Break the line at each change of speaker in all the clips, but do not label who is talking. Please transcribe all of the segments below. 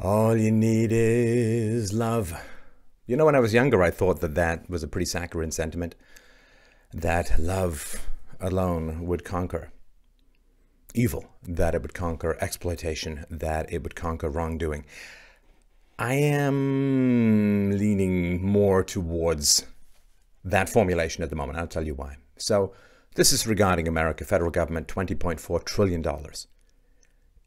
All you need is love. You know, when I was younger, I thought that that was a pretty saccharine sentiment, that love alone would conquer evil, that it would conquer exploitation, that it would conquer wrongdoing. I am leaning more towards that formulation at the moment. I'll tell you why. So this is regarding America, federal government, $20.4 trillion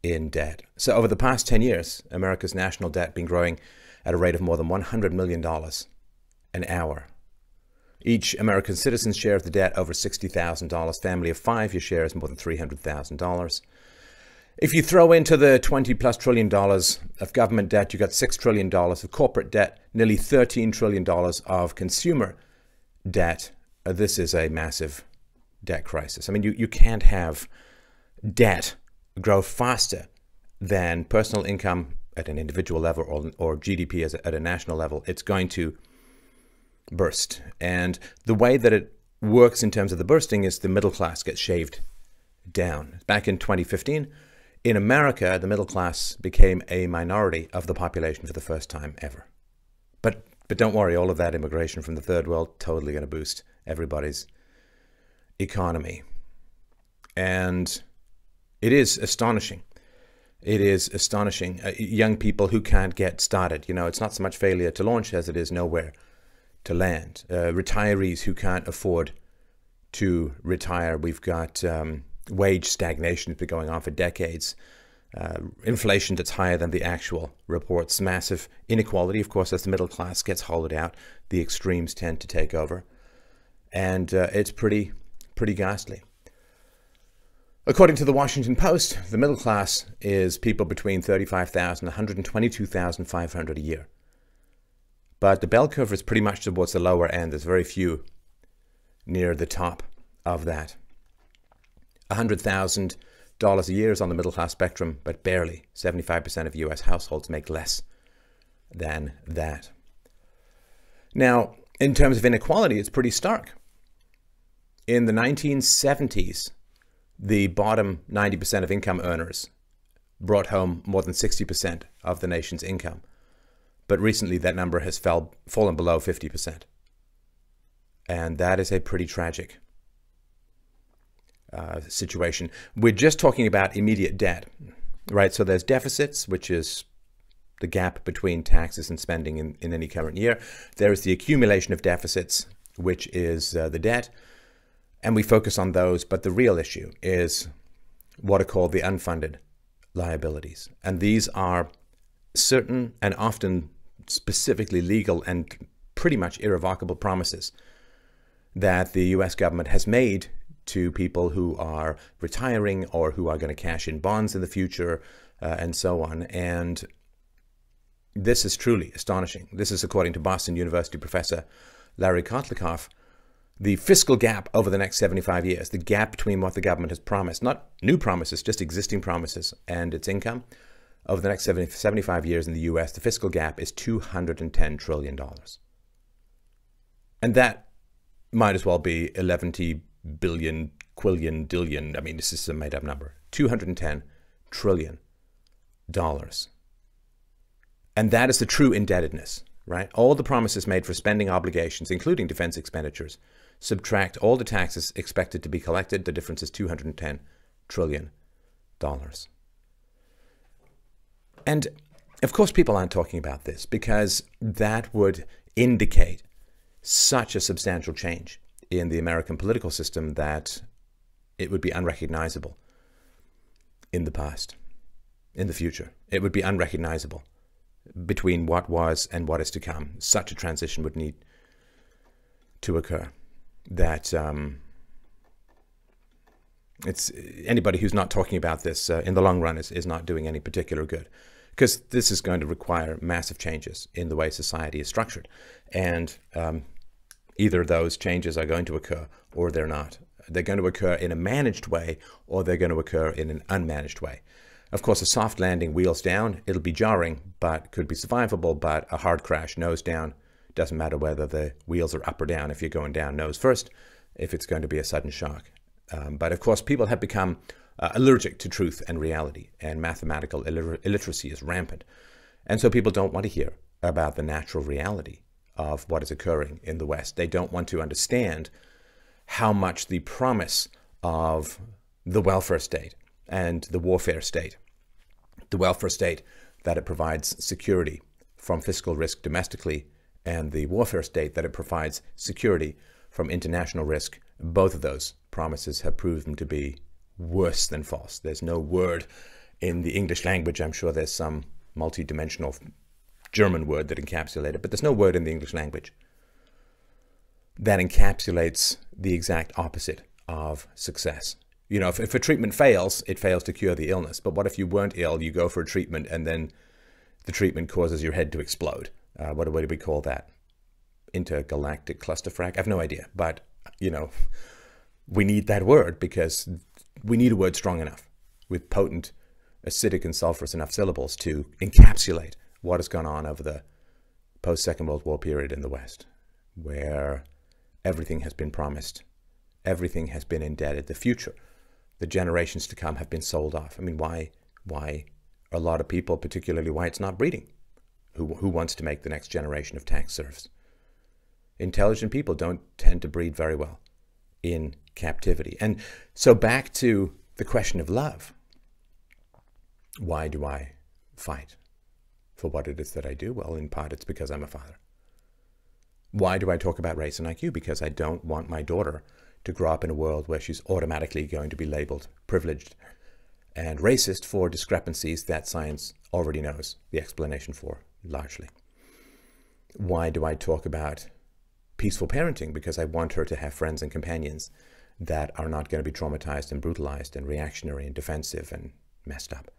in debt. So over the past 10 years, America's national debt been growing at a rate of more than $100 million an hour. Each American citizen's share of the debt over $60,000. Family of five, your share is more than $300,000. If you throw into the $20+ trillion of government debt, you got $6 trillion of corporate debt, nearly $13 trillion of consumer debt. This is a massive debt crisis. I mean, you can't have debt grow faster than personal income at an individual level or GDP at a national level. It's going to burst. And the way that it works in terms of the bursting is the middle class gets shaved down. Back in 2015, in America, the middle class became a minority of the population for the first time ever. But don't worry, all of that immigration from the third world totally going to boost everybody's economy. And it is astonishing. It is astonishing. Young people who can't get started. You know, it's not so much failure to launch as it is nowhere to land. Retirees who can't afford to retire. We've got wage stagnation that's been going on for decades. Inflation that's higher than the actual reports. Massive inequality, of course, as the middle class gets hollowed out. The extremes tend to take over. And it's pretty ghastly. According to the Washington Post, the middle class is people between $35,000 and $122,500 a year. But the bell curve is pretty much towards the lower end. There's very few near the top of that. $100,000 a year is on the middle class spectrum, but barely. 75% of US households make less than that. Now, in terms of inequality, it's pretty stark. In the 1970s, the bottom 90% of income earners brought home more than 60% of the nation's income. But recently that number has fallen below 50%. And that is a pretty tragic situation. We're just talking about immediate debt, right? So there's deficits, which is the gap between taxes and spending in any current year. There is the accumulation of deficits, which is the debt. And we focus on those, but the real issue is what are called the unfunded liabilities. And these are certain and often specifically legal and pretty much irrevocable promises that the US government has made to people who are retiring or who are going to cash in bonds in the future and so on. And this is truly astonishing. This is according to Boston University professor Larry Kotlikoff. The fiscal gap over the next 75 years, the gap between what the government has promised, not new promises, just existing promises, and its income, over the next 75 years in the US, the fiscal gap is $210 trillion. And that might as well be 11 billion, quillion, dillion. I mean, this is a made-up number. $210 trillion. And that is the true indebtedness, right? All the promises made for spending obligations, including defense expenditures, subtract all the taxes expected to be collected. The difference is $210 trillion. And of course, people aren't talking about this because that would indicate such a substantial change in the American political system that it would be unrecognizable in the past, in the future. It would be unrecognizable between what was and what is to come. Such a transition would need to occur that it's anybody who's not talking about this in the long run is not doing any particular good, because this is going to require massive changes in the way society is structured. And either those changes are going to occur or they're not. They're going to occur in a managed way or they're going to occur in an unmanaged way. Of course, a soft landing, wheels down, it'll be jarring, but could be survivable. But a hard crash, nose down, doesn't matter whether the wheels are up or down. If you're going down nose first, if it's going to be a sudden shock. But of course, people have become allergic to truth and reality, and mathematical illiteracy is rampant. And so people don't want to hear about the natural reality of what is occurring in the West. They don't want to understand how much the promise of the welfare state and the warfare state, the welfare state that it provides security from fiscal risk domestically, and the warfare state that it provides security from international risk, both of those promises have proven to be worse than false. There's no word in the English language. I'm sure there's some multi-dimensional German word that encapsulates it, but there's no word in the English language that encapsulates the exact opposite of success. You know, if a treatment fails, it fails to cure the illness. But what if you weren't ill, you go for a treatment, and then the treatment causes your head to explode? What do we call that? Intergalactic clusterfuck? I have no idea. But, you know, we need that word because we need a word strong enough with potent, acidic, and sulfurous enough syllables to encapsulate what has gone on over the post-Second World War period in the West, where everything has been promised, everything has been indebted, the future, the generations to come have been sold off. I mean, why a lot of people, particularly whites, not breeding? Who wants to make the next generation of tax serfs? Intelligent people don't tend to breed very well in captivity. And so back to the question of love. Why do I fight for what it is that I do? Well, in part, it's because I'm a father. Why do I talk about race and IQ? Because I don't want my daughter to grow up in a world where she's automatically going to be labeled privileged and racist for discrepancies that science already knows the explanation for, largely. Why do I talk about peaceful parenting? Because I want her to have friends and companions that are not going to be traumatized and brutalized and reactionary and defensive and messed up.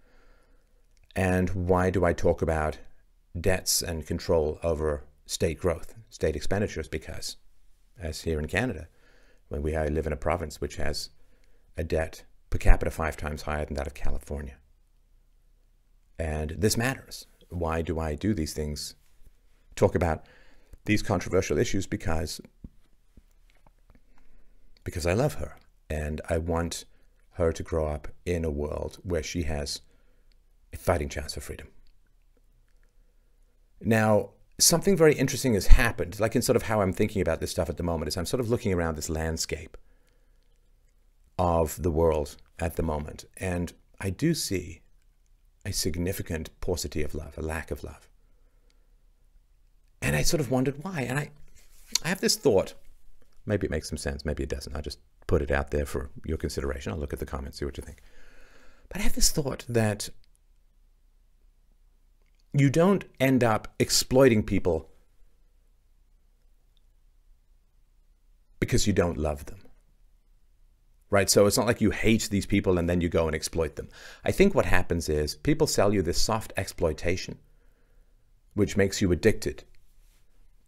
And why do I talk about debts and control over state growth, state expenditures? Because, as here in Canada, when we live in a province which has a debt per capita 5 times higher than that of California. And this matters. Why do I do these things? Talk about these controversial issues? Because I love her, and I want her to grow up in a world where she has a fighting chance for freedom. Now, something very interesting has happened, like in sort of how I'm thinking about this stuff at the moment, is I'm sort of looking around this landscape of the world at the moment, and I do see a significant paucity of love, a lack of love. And I sort of wondered why. And I have this thought, maybe it makes some sense, maybe it doesn't. I'll just put it out there for your consideration. I'll look at the comments, see what you think. But I have this thought that you don't end up exploiting people because you don't love them, right? So it's not like you hate these people and then you go and exploit them. I think what happens is people sell you this soft exploitation, which makes you addicted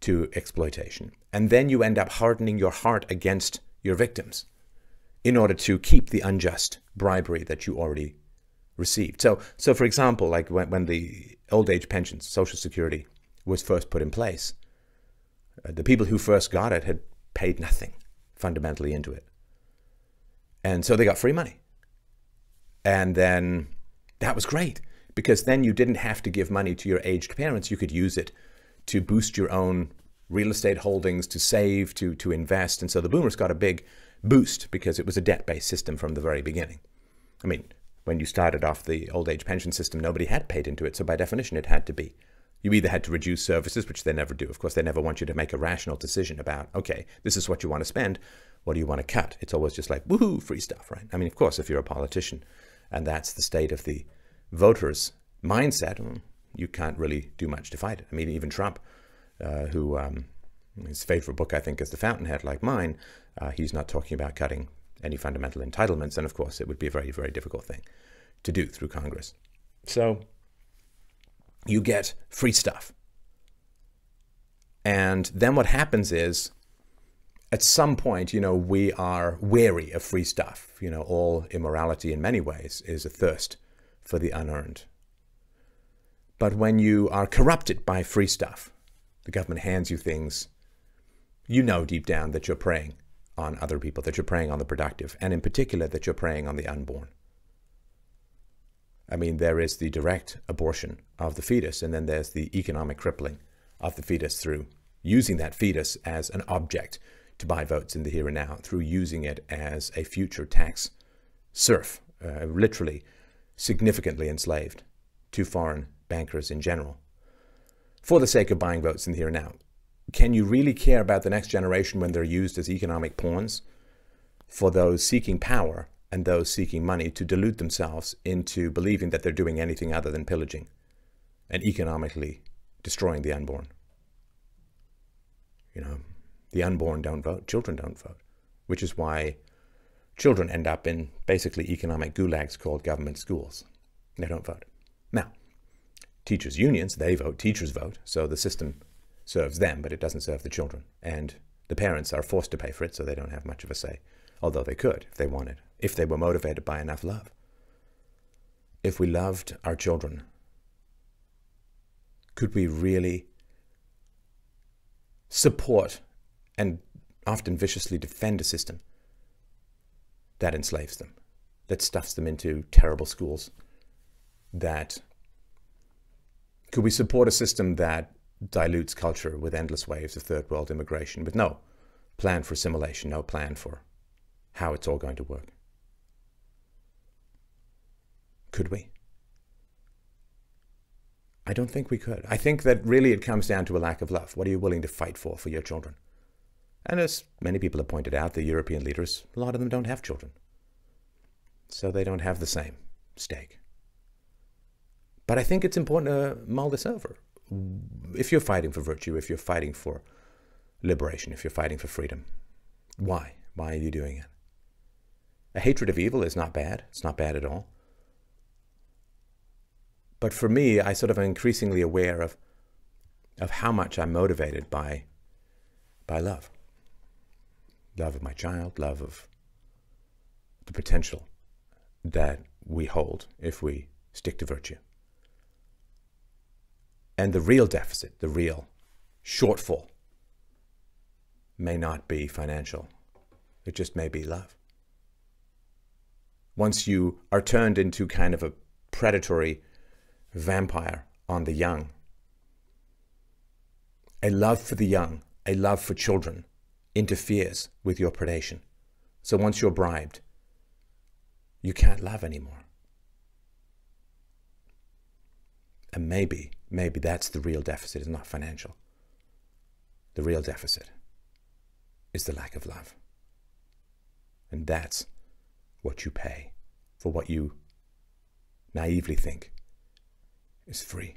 to exploitation. And then you end up hardening your heart against your victims in order to keep the unjust bribery that you already received. So for example, like when the old age pensions, Social Security, was first put in place, the people who first got it had paid nothing fundamentally into it. And so they got free money. And then that was great, because then you didn't have to give money to your aged parents. You could use it to boost your own real estate holdings, to save, to invest. And so the boomers got a big boost because it was a debt-based system from the very beginning. I mean, when you started off the old age pension system, nobody had paid into it. So by definition, it had to be. You either had to reduce services, which they never do. Of course, they never want you to make a rational decision about, okay, this is what you want to spend. What do you want to cut? It's always just like, woohoo, free stuff, right? I mean, of course, if you're a politician and that's the state of the voters' mindset, you can't really do much to fight it. I mean, even Trump, who his favorite book, I think, is The Fountainhead, like mine, he's not talking about cutting any fundamental entitlements. And of course, it would be a very, very difficult thing to do through Congress. So you get free stuff. And then what happens is, at some point, you know, we are wary of free stuff. You know, all immorality in many ways is a thirst for the unearned. But when you are corrupted by free stuff, the government hands you things, you know deep down that you're preying on other people, that you're preying on the productive, and in particular that you're preying on the unborn. I mean, there is the direct abortion of the fetus, and then there's the economic crippling of the fetus through using that fetus as an object to buy votes in the here and now, through using it as a future tax serf, literally significantly enslaved to foreign bankers in general, for the sake of buying votes in the here and now. Can you really care about the next generation when they're used as economic pawns for those seeking power and those seeking money to delude themselves into believing that they're doing anything other than pillaging and economically destroying the unborn? You know, the unborn don't vote, children don't vote, which is why children end up in basically economic gulags called government schools. They don't vote. Now, teachers' unions, they vote, teachers vote, so the system serves them, but it doesn't serve the children. And the parents are forced to pay for it, so they don't have much of a say, although they could if they wanted, if they were motivated by enough love. If we loved our children, could we really support and often viciously defend a system that enslaves them, that stuffs them into terrible schools? Could we support a system that dilutes culture with endless waves of third world immigration, with no plan for assimilation, no plan for how it's all going to work? Could we? I don't think we could. I think that really it comes down to a lack of love. What are you willing to fight for your children? And as many people have pointed out, the European leaders, a lot of them don't have children. So they don't have the same stake. But I think it's important to mull this over. If you're fighting for virtue, if you're fighting for liberation, if you're fighting for freedom, why? Why are you doing it? A hatred of evil is not bad. It's not bad at all. But for me, I sort of am increasingly aware of how much I'm motivated by love. Love of my child, love of the potential that we hold if we stick to virtue. And the real deficit, the real shortfall, may not be financial. It just may be love. Once you are turned into kind of a predatory vampire on the young, a love for the young, a love for children interferes with your predation. So once you're bribed, you can't love anymore. And maybe that's the real deficit, is not financial. The real deficit is the lack of love. And that's what you pay for what you naively think is free.